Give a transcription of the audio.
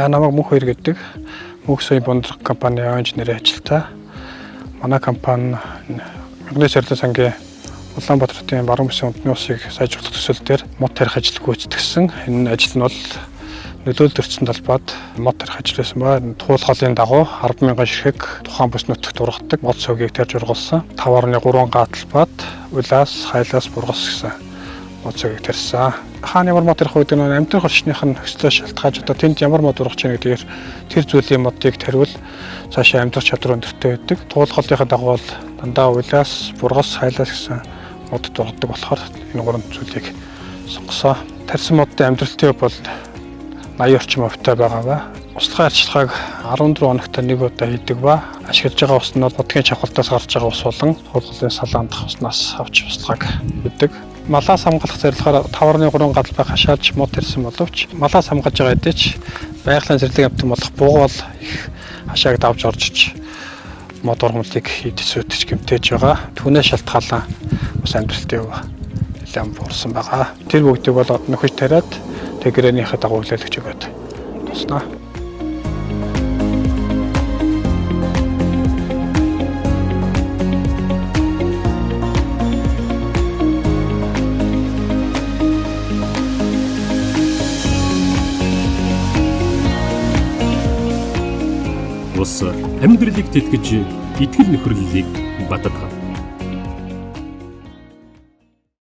Намайг Мөнх хоёр гэдэг Мөнх соёлын бундрах компанийн инженерийн ажилтай. Манай компани 1992 сангийн Улаанбаатар хотын баруун бүсийн үндэсний усыг сайжруулах төсөл дээр мод тарих ажил гүйцэтгсэн. Энэ ажил нь бол нөлөөлөлт өртсөн талбайд мод тарих ажил байсан ба туулгын дагуу 10,000 ширхэг тухайн бүс нутагт ургадаг мод цогийг тарьж ургуулсан. 5.3 га талбайд улаас, хайлаас, бургас гэсэн мод цогийг тарьсан. Хаана ямар мод тарих үед нь амьдрах орчных нь өсөлтөө шалтгааж одоо тэнд ямар мод ургах чинь гэдгээр тэр зүйлийн модыг тариул цаашаа амьдрах чадвар өндөртэй байдаг. Туулгын дагуу бол дандаа улаас, бургас, хайлаас гэсэн модд ургадаг болохоор энэ гурван зүйлийг сонгосон. Тарьсан модын амьдралтын бол 80 орчим хувьтай байгаа ба услахын арчилгааг 14 хоногт нэг удаа хийдэг ба ашиглаж байгаа ус нь бол модгийн чавхалтаас гарч байгаа ус болон туулгын салаанд уснаас авч услахыг хийдэг. Малаас хамгаалах зорилгоор 5.3 гадал байх хашаалж мод тарьсан боловч малаас хамгаалж байгаа хэдий ч байгалийн зэрлэг амтан болох буугаал их хашааг давж орж мод ургамлыг хийдсүүдч гэмтээж байгаа. Түүнээс шалтгаалan бас амьдралтын нэлээд буурсан байгаа. Тэр бүгдийг бол нөхөж тариад тэгрээнийхээ дагуу хүлээлгэж өгöd туснаа. Ус амьдралыг тэтгэж итгэл нөхөрлөлийг баттгах.